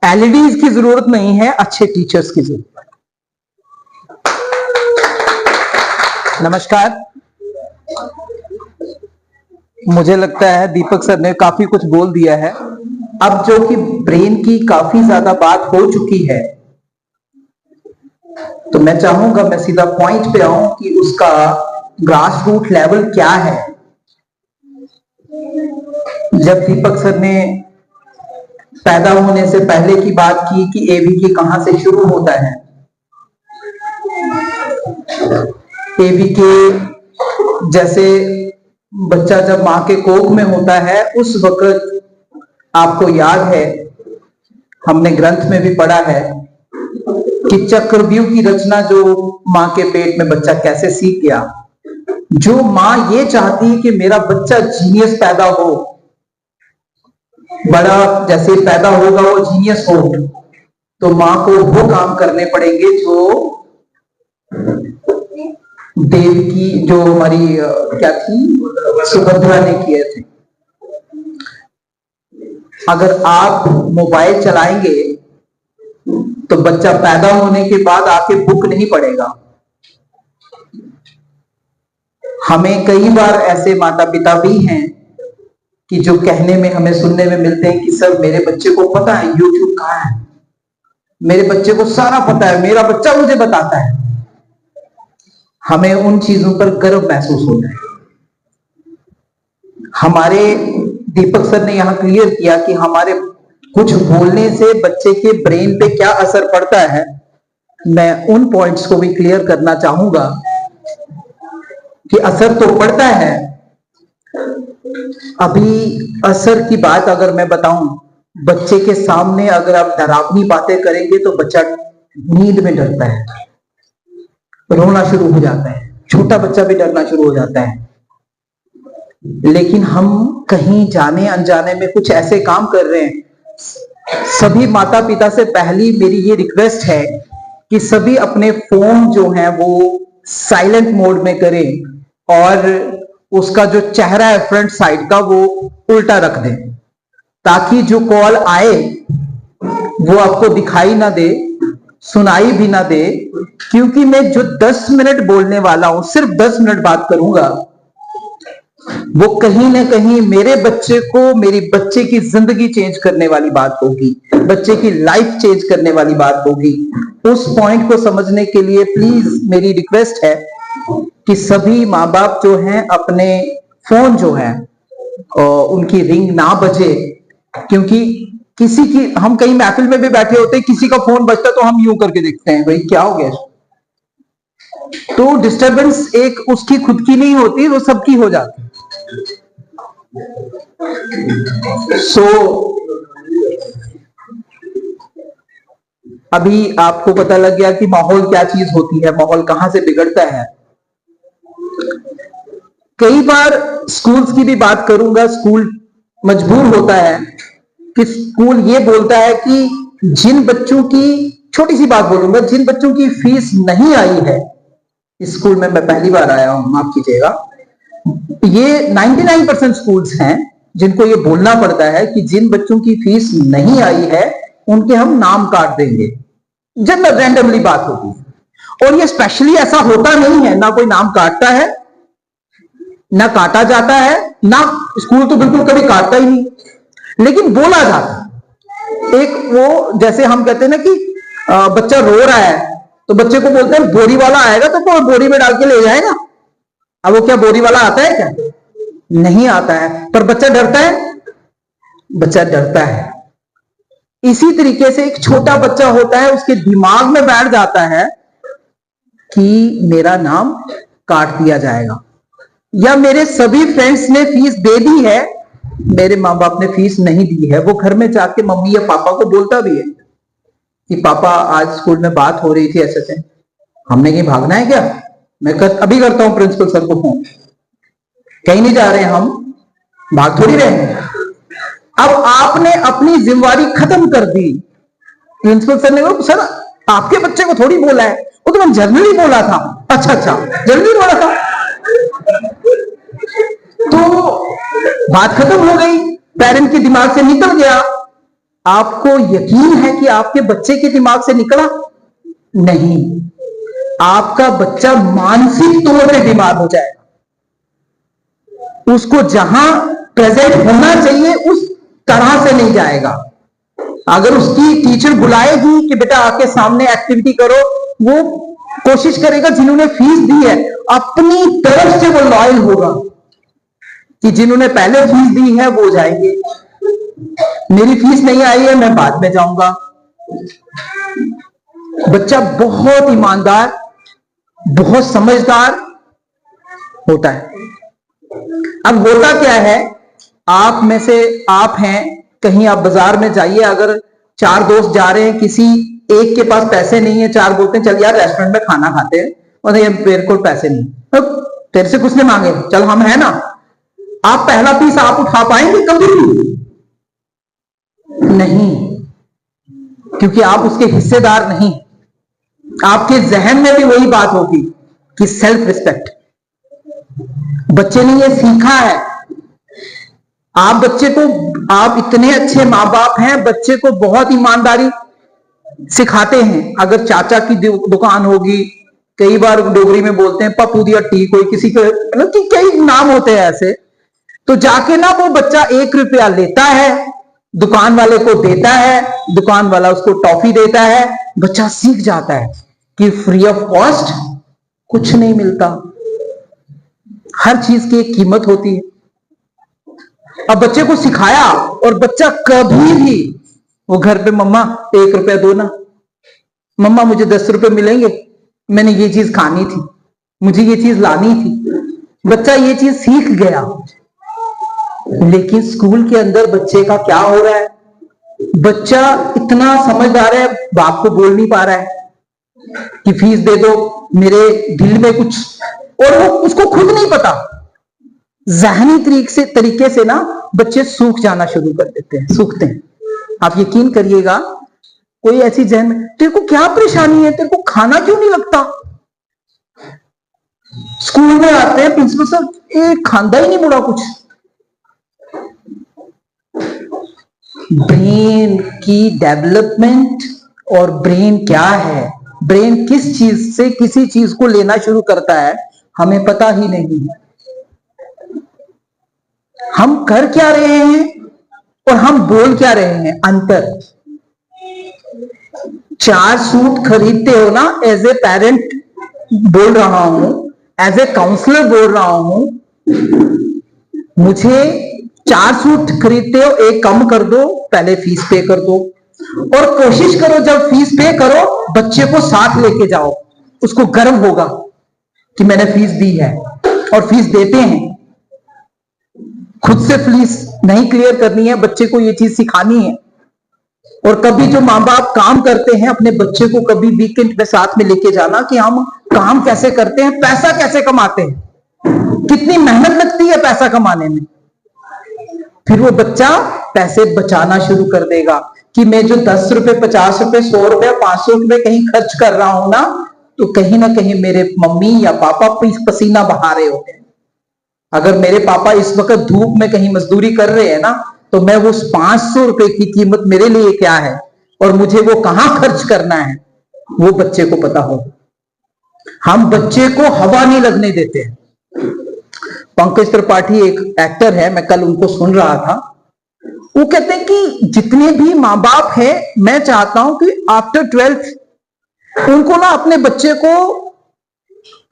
LEDs की जरूरत नहीं है, अच्छे टीचर्स की जरूरत है। नमस्कार। मुझे लगता है दीपक सर ने काफी कुछ बोल दिया है। अब जो कि ब्रेन की काफी ज्यादा बात हो चुकी है, तो मैं चाहूंगा मैं सीधा पॉइंट पे आऊं कि उसका ग्रास रूट लेवल क्या है। जब दीपक सर ने पैदा होने से पहले की बात की कि एबीके कहां से शुरू होता है, एबीके जैसे बच्चा जब मां के कोख में होता है उस वक्त आपको याद है, हमने ग्रंथ में भी पढ़ा है कि चक्रव्यूह की रचना जो मां के पेट में बच्चा कैसे सीख गया। जो मां ये चाहती है कि मेरा बच्चा जीनियस पैदा हो, बड़ा जैसे पैदा होगा वो जीनियस हो, तो मां को वो काम करने पड़ेंगे जो देव की, जो हमारी क्या थी, सुभद्रा ने किए थे। अगर आप मोबाइल चलाएंगे तो बच्चा पैदा होने के बाद आके बुक नहीं पढ़ेगा। हमें कई बार ऐसे माता पिता भी हैं कि जो कहने में हमें सुनने में मिलते हैं कि सर मेरे बच्चे को पता है यूट्यूब कहां है, मेरे बच्चे को सारा पता है, मेरा बच्चा मुझे बताता है। हमें उन चीजों पर गर्व महसूस होता है। हमारे दीपक सर ने यहां क्लियर किया कि हमारे कुछ बोलने से बच्चे के ब्रेन पे क्या असर पड़ता है। मैं उन पॉइंट्स को भी क्लियर करना चाहूंगा कि असर तो पड़ता है। अभी असर की बात अगर मैं बताऊं, बच्चे के सामने अगर आप डरावनी बातें करेंगे तो बच्चा नींद में डरता है, रोना शुरू हो जाता है, छोटा बच्चा भी डरना शुरू हो जाता है। लेकिन हम कहीं जाने अनजाने में कुछ ऐसे काम कर रहे हैं। सभी माता पिता से पहली मेरी ये रिक्वेस्ट है कि सभी अपने फोन जो हैं वो साइलेंट मोड में करें और उसका जो चेहरा है फ्रंट साइड का वो उल्टा रख दें, ताकि जो कॉल आए वो आपको दिखाई ना दे, सुनाई भी ना दे। क्योंकि मैं जो 10 मिनट बोलने वाला हूं, सिर्फ 10 मिनट बात करूंगा, वो कहीं ना कहीं मेरे बच्चे को, मेरी बच्चे की जिंदगी चेंज करने वाली बात होगी, बच्चे की लाइफ चेंज करने वाली बात होगी। उस पॉइंट को समझने के लिए प्लीज मेरी रिक्वेस्ट है कि सभी माँ बाप जो हैं अपने फोन जो है उनकी रिंग ना बजे। क्योंकि किसी की, हम कहीं महफिल में भी बैठे होते हैं, किसी का फोन बजता तो हम यूं करके देखते हैं, भाई क्या हो गया। तो डिस्टरबेंस एक उसकी खुद की नहीं होती, वो सबकी हो जाती है। अभी आपको पता लग गया कि माहौल क्या चीज होती है, माहौल कहां से बिगड़ता है। कई बार स्कूल्स की भी बात करूंगा, स्कूल मजबूर होता है कि स्कूल ये बोलता है कि जिन बच्चों की, छोटी सी बात बोलूंगा, जिन बच्चों की फीस नहीं आई है, इस स्कूल में मैं पहली बार आया हूं, माफ कीजिएगा, ये 99% स्कूल्स हैं जिनको ये बोलना पड़ता है कि जिन बच्चों की फीस नहीं आई है उनके हम नाम काट देंगे। जनरल रैंडमली बात होती है, और ये स्पेशली ऐसा होता नहीं है, ना कोई नाम काटता है, ना काटा जाता है, ना स्कूल तो बिल्कुल कभी काटता ही नहीं, लेकिन बोला जाता है। एक वो जैसे हम कहते हैं ना कि बच्चा रो रहा है तो बच्चे को बोलते हैं बोरी वाला आएगा तो कोई बोरी में डाल के ले जाएगा। अब वो क्या बोरी वाला आता है क्या? नहीं आता है। पर बच्चा डरता है, बच्चा डरता है। इसी तरीके से एक छोटा बच्चा होता है, उसके दिमाग में बैठ जाता है कि मेरा नाम काट दिया जाएगा, या मेरे सभी फ्रेंड्स ने फीस दे दी है, मेरे माँ बाप ने फीस नहीं दी है। वो घर में जाके मम्मी या पापा को बोलता भी है कि पापा आज स्कूल में बात हो रही थी ऐसे से, हमने कहीं भागना है क्या? मैं अभी करता हूं प्रिंसिपल सर को फोन, कहीं नहीं जा रहे हम, भाग थोड़ी रहे हैं। अब आपने अपनी जिम्मेवारी खत्म कर दी। प्रिंसिपल सर ने कहा सर आपके बच्चे को थोड़ी बोला है, वो तो मैंने जनरली बोला था। अच्छा जनरली बोला था, तो बात खत्म हो गई, पेरेंट के दिमाग से निकल गया। आपको यकीन है कि आपके बच्चे के दिमाग से निकला? नहीं, आपका बच्चा मानसिक तौर पे बीमार हो जाएगा, उसको जहां प्रेजेंट होना चाहिए उस तरह से नहीं जाएगा। अगर उसकी टीचर बुलाएगी कि बेटा आके सामने एक्टिविटी करो, वो कोशिश करेगा जिन्होंने फीस दी है अपनी तरफ से वो लॉयल होगा कि जिन्होंने पहले फीस दी है वो जाएंगे, मेरी फीस नहीं आई है मैं बाद में जाऊंगा। बच्चा बहुत ईमानदार, बहुत समझदार होता है। अब होता क्या है, आप में से आप हैं, कहीं आप बाजार में जाइए, अगर 4 दोस्त जा रहे हैं, किसी एक के पास पैसे नहीं है, 4 बोलते हैं चल यार रेस्टोरेंट में खाना खाते हैं, और ये मेरे को पैसे नहीं, अब तेरे से कुछ नहीं मांगे, चल हम है ना। आप पहला पीस आप उठा पाएंगे कभी भी नहीं, क्योंकि आप उसके हिस्सेदार नहीं। आपके जहन में भी वही बात होगी कि सेल्फ रिस्पेक्ट। बच्चे ने ये सीखा है। आप बच्चे को, आप इतने अच्छे मां बाप हैं, बच्चे को बहुत ईमानदारी सिखाते हैं। अगर चाचा की दुकान होगी, कई बार डोगरी में बोलते हैं पप्पू दिया टी, कोई किसी को मतलब कि कई नाम होते हैं ऐसे, तो जाके ना वो बच्चा 1 रुपया लेता है, दुकान वाले को देता है, दुकान वाला उसको टॉफी देता है, बच्चा सीख जाता है कि फ्री ऑफ कॉस्ट कुछ नहीं मिलता, हर चीज की एक कीमत होती है। अब बच्चे को सिखाया और बच्चा कभी भी वो घर पे मम्मा 1 रुपया दो ना, मम्मा मुझे 10 रुपए मिलेंगे, मैंने ये चीज खानी थी, मुझे ये चीज लानी थी, बच्चा ये चीज सीख गया। लेकिन स्कूल के अंदर बच्चे का क्या हो रहा है, बच्चा इतना समझदार है, बाप को बोल नहीं पा रहा है कि फीस दे दो, मेरे दिल में कुछ, और वो उसको खुद नहीं पता। ज़हनी तरीके से ना बच्चे सूख जाना शुरू कर देते हैं, सूखते हैं। आप यकीन करिएगा, कोई ऐसी जहन में तेरे को क्या परेशानी है, तेरे को खाना क्यों नहीं लगता, स्कूल में आते हैं प्रिंसिपल सर एक खांदा ही नहीं मुड़ा कुछ। ब्रेन की डेवलपमेंट, और ब्रेन क्या है, ब्रेन किस चीज से किसी चीज को लेना शुरू करता है हमें पता ही नहीं है। हम कर क्या रहे हैं और हम बोल क्या रहे हैं, अंतर। 4 सूट खरीदते हो ना, एज ए पेरेंट बोल रहा हूं, एज ए काउंसलर बोल रहा हूं, मुझे 4 सूट खरीदते हो, एक कम कर दो, पहले फीस पे कर दो, और कोशिश करो जब फीस पे करो बच्चे को साथ लेके जाओ, उसको गर्व होगा कि मैंने फीस दी है। और फीस देते हैं, खुद से फीस नहीं क्लियर करनी है, बच्चे को ये चीज सिखानी है। और कभी जो माँ बाप काम करते हैं, अपने बच्चे को कभी वीकेंड में साथ में लेके जाना कि हम काम कैसे करते हैं, पैसा कैसे कमाते हैं, कितनी मेहनत लगती है पैसा कमाने में। फिर वो बच्चा पैसे बचाना शुरू कर देगा कि मैं जो 10 रुपए, 50 रुपए, 100 रुपए, 500 रुपए कहीं खर्च कर रहा हूं ना, तो कहीं ना कहीं मेरे मम्मी या पापा पसीना बहा रहे होते हैं। अगर मेरे पापा इस वक्त धूप में कहीं मजदूरी कर रहे हैं ना, तो मैं वो 500 रुपए की कीमत मेरे लिए क्या है और मुझे वो कहां खर्च करना है, वो बच्चे को पता हो। हम बच्चे को हवा नहीं लगने देते हैं। पंकज त्रिपाठी एक एक्टर है, मैं कल उनको सुन रहा था, वो कहते हैं कि जितने भी माँ बाप हैं, मैं चाहता हूं कि आफ्टर 12th उनको ना अपने बच्चे को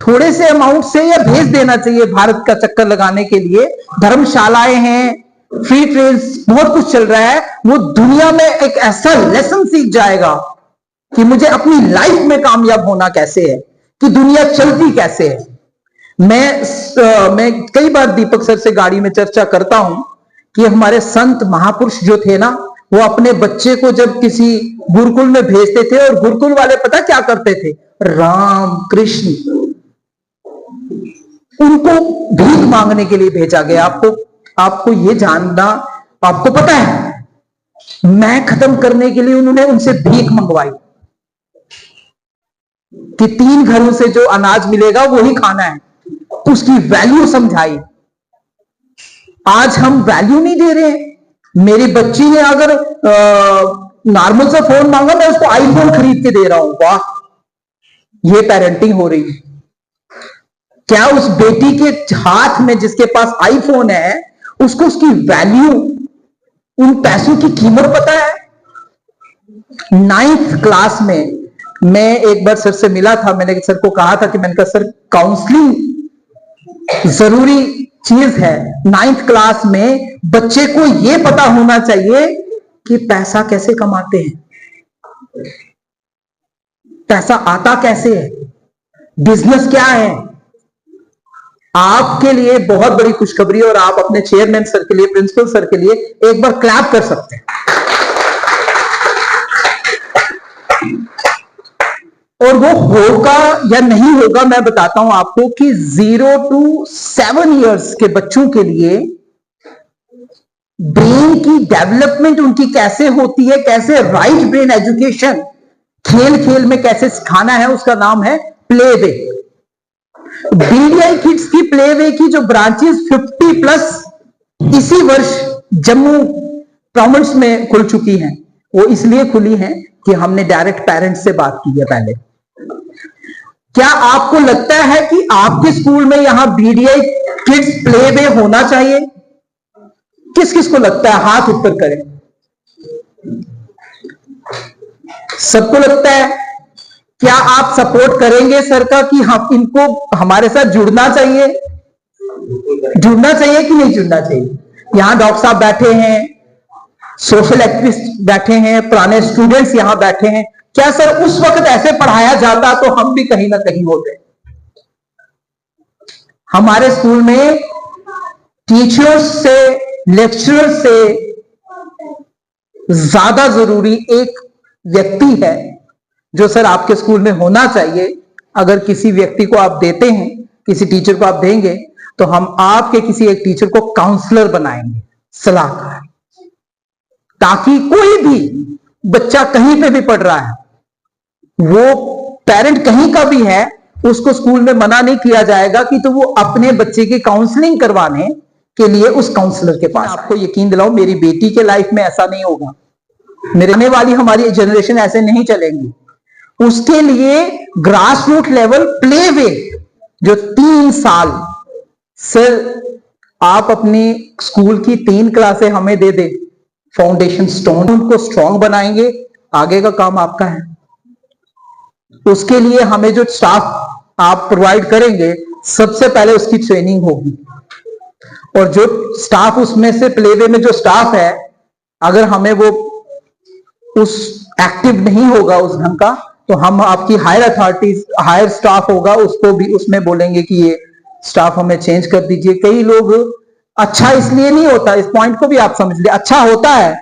थोड़े से अमाउंट से या भेज देना चाहिए भारत का चक्कर लगाने के लिए। धर्मशालाएं हैं, फ्री ट्रेन, बहुत कुछ चल रहा है। वो दुनिया में एक ऐसा लेसन सीख जाएगा कि मुझे अपनी लाइफ में कामयाब होना कैसे है, कि दुनिया चलती कैसे है। मैं कई बार दीपक सर से गाड़ी में चर्चा करता हूं कि हमारे संत महापुरुष जो थे ना, वो अपने बच्चे को जब किसी गुरुकुल में भेजते थे, और गुरुकुल वाले पता क्या करते थे, राम कृष्ण, उनको भीख मांगने के लिए भेजा गया। आपको ये जानना, आपको पता है, मैं खत्म करने के लिए उन्होंने उनसे भीख मंगवाई कि 3 घरों से जो अनाज मिलेगा वही खाना है, उसकी वैल्यू समझाई। आज हम वैल्यू नहीं दे रहे हैं, मेरी बच्ची ने अगर नॉर्मल सा फोन मांगा, मैं उसको आईफोन खरीद के दे रहा हूं। वाह, ये पेरेंटिंग हो रही है। क्या उस बेटी के हाथ में जिसके पास आईफोन है, उसको उसकी वैल्यू, उन पैसों की कीमत पता है? 9th क्लास में मैं एक बार सर से मिला था। मैंने सर को कहा था कि मैंने कहा सर, काउंसलिंग जरूरी चीज है। 9th क्लास में बच्चे को यह पता होना चाहिए कि पैसा कैसे कमाते हैं, पैसा आता कैसे है, बिजनेस क्या है। आपके लिए बहुत बड़ी खुशखबरी, और आप अपने चेयरमैन सर के लिए, प्रिंसिपल सर के लिए एक बार क्लैप कर सकते हैं। और वो होगा या नहीं होगा, मैं बताता हूं आपको कि 0 to 7 इयर्स के बच्चों के लिए ब्रेन की डेवलपमेंट उनकी कैसे होती है, कैसे राइट ब्रेन एजुकेशन खेल खेल में कैसे सिखाना है, उसका नाम है प्ले वे। बीडीआई किड्स की प्ले वे की जो ब्रांचेस 50+ इसी वर्ष जम्मू प्रोविंस में खुल चुकी हैं, वो इसलिए खुली हैं कि हमने डायरेक्ट पेरेंट्स से बात की है पहले। क्या आपको लगता है कि आपके स्कूल में यहां बीडीआई किड्स प्ले वे होना चाहिए? किस किस को लगता है, हाथ ऊपर करें। सबको लगता है। क्या आप सपोर्ट करेंगे सर का कि हम इनको हमारे साथ जुड़ना चाहिए? जुड़ना चाहिए कि नहीं जुड़ना चाहिए? यहां डॉक्टर साहब बैठे हैं, सोशल एक्टिविस्ट बैठे हैं, पुराने स्टूडेंट्स यहां बैठे हैं। क्या सर उस वक्त ऐसे पढ़ाया जाता तो हम भी कहीं ना कहीं होते? हमारे स्कूल में टीचर्स से, लेक्चरर्स से ज्यादा जरूरी एक व्यक्ति है जो सर आपके स्कूल में होना चाहिए। अगर किसी व्यक्ति को आप देते हैं, किसी टीचर को आप देंगे, तो हम आपके किसी एक टीचर को काउंसलर बनाएंगे, सलाहकार, ताकि कोई भी बच्चा कहीं पे भी पढ़ रहा है, वो पेरेंट कहीं का भी है, उसको स्कूल में मना नहीं किया जाएगा कि तो वो अपने बच्चे की काउंसलिंग करवाने के लिए उस काउंसलर के पास। आपको यकीन दिलाऊं, मेरी बेटी के लाइफ में ऐसा नहीं होगा, मेरे आने वाली हमारी जनरेशन ऐसे नहीं चलेंगी। उसके लिए ग्रास रूट लेवल प्ले वे जो 3 साल, सर आप अपनी स्कूल की 3 क्लासें हमें दे दे, फाउंडेशन स्टोन, उनको स्ट्रांग बनाएंगे, आगे का काम आपका है। उसके लिए हमें जो स्टाफ आप प्रोवाइड करेंगे, सबसे पहले उसकी ट्रेनिंग होगी, और जो स्टाफ उसमें से प्ले वे में जो स्टाफ है, अगर हमें वो उस एक्टिव नहीं होगा उस ढंग का, तो हम आपकी हायर अथॉरिटीज, हायर स्टाफ होगा, उसको भी उसमें बोलेंगे कि ये स्टाफ हमें चेंज कर दीजिए। कई लोग अच्छा इसलिए नहीं होता, इस पॉइंट को भी आप समझ लिया, अच्छा होता है,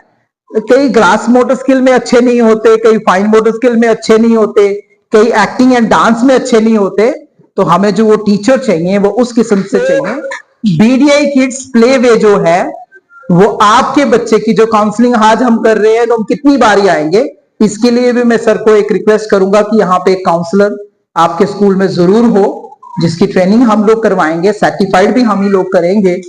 कई ग्रास मोटर स्किल में अच्छे नहीं होते, कई फाइन मोटर स्किल में अच्छे नहीं होते, कई एक्टिंग एंड डांस में अच्छे नहीं होते, तो हमें जो वो टीचर चाहिए वो उस किस्म से चाहिए। बीडीआई किड्स प्ले वे जो है, वो आपके बच्चे की जो काउंसलिंग आज हम कर रहे हैं, तो हम कितनी बारी आएंगे, इसके लिए भी मैं सर को एक रिक्वेस्ट करूंगा कि यहाँ पे एक काउंसलर आपके स्कूल में जरूर हो, जिसकी ट्रेनिंग हम लोग करवाएंगे, सर्टिफाइड भी हम ही लोग करेंगे,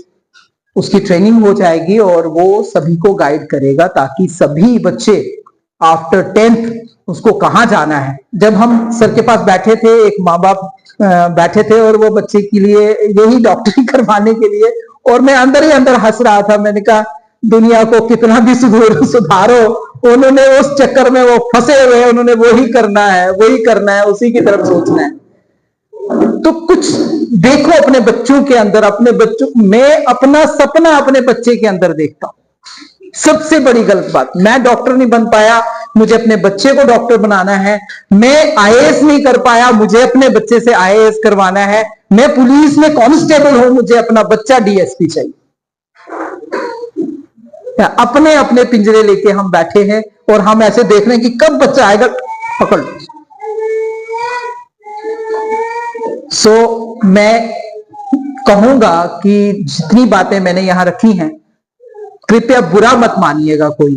उसकी ट्रेनिंग हो जाएगी और वो सभी को गाइड करेगा, ताकि सभी बच्चे आफ्टर 10th उसको कहां जाना है। जब हम सर के पास बैठे थे, एक माँ बाप बैठे थे और वो बच्चे के लिए यही डॉक्टरी करवाने के लिए, और मैं अंदर ही अंदर हंस रहा था। मैंने कहा दुनिया को कितना भी सुधारो, उन्होंने उस चक्कर में वो फंसे हुए, उन्होंने वही करना है, वही करना है, उसी की तरफ सोचना है। तो कुछ देखो अपने बच्चों के अंदर, अपने बच्चों, मैं अपना सपना अपने बच्चे के अंदर देखता हूं। सबसे बड़ी गलत बात, मैं डॉक्टर नहीं बन पाया, मुझे अपने बच्चे को डॉक्टर बनाना है। मैं आईएएस नहीं कर पाया, मुझे अपने बच्चे से आईएएस करवाना है। मैं पुलिस में कांस्टेबल हूं, मुझे अपना बच्चा डीएसपी चाहिए। अपने अपने पिंजरे लेके हम बैठे हैं और हम ऐसे देख रहे हैं कि कब बच्चा आएगा, पकड़। मैं कहूंगा कि जितनी बातें मैंने यहां रखी हैं, कृपया बुरा मत मानिएगा कोई,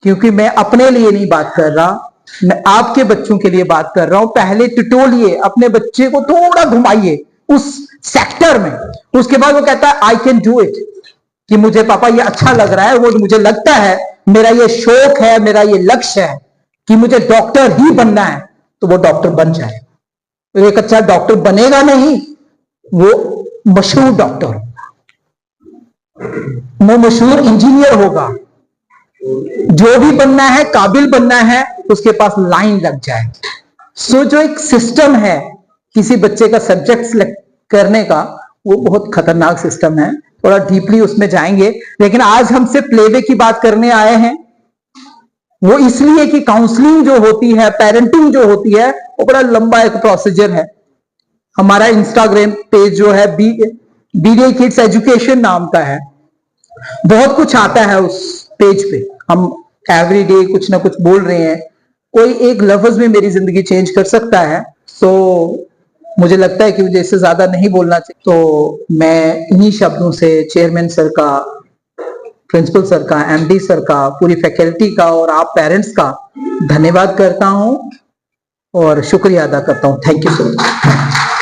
क्योंकि मैं अपने लिए नहीं बात कर रहा, मैं आपके बच्चों के लिए बात कर रहा हूं। पहले टटोलिए, अपने बच्चे को थोड़ा घुमाइए उस सेक्टर में, उसके बाद वो कहता है आई कैन डू इट, कि मुझे पापा ये अच्छा लग रहा है, वो मुझे लगता है, मेरा ये शौक है, मेरा ये लक्ष्य है कि मुझे डॉक्टर ही बनना है, तो वो डॉक्टर बन जाए। तो एक अच्छा डॉक्टर बनेगा नहीं, वो मशहूर डॉक्टर होगा, वो मशहूर इंजीनियर होगा। जो भी बनना है, काबिल बनना है, उसके पास लाइन लग जाए। सो जो एक सिस्टम है किसी बच्चे का सब्जेक्ट सिलेक्ट करने का, वो बहुत खतरनाक सिस्टम है। थोड़ा डीपली उसमें जाएंगे, लेकिन आज हम सिर्फ प्लेवे की बात करने आए हैं। वो इसलिए कि काउंसलिंग जो होती है, पेरेंटिंग जो होती है, वो बड़ा लंबा एक प्रोसीजर है। हमारा इंस्टाग्राम पेज जो है बीडीए किड्स एजुकेशन नाम का है, बहुत कुछ आता है उस पेज पे। हम एवरीडे कुछ ना कुछ बोल रहे हैं, कोई एक लफ्ज में मेरी जिंदगी चेंज कर सकता है। सो मुझे लगता है कि मुझे इससे ज्यादा नहीं बोलना चाहिए, तो मैं इन्हीं शब्दों से चेयरमैन सर का, प्रिंसिपल सर का, एमडी सर का, पूरी फैकल्टी का और आप पेरेंट्स का धन्यवाद करता हूं और शुक्रिया अदा करता हूं। Thank you so much.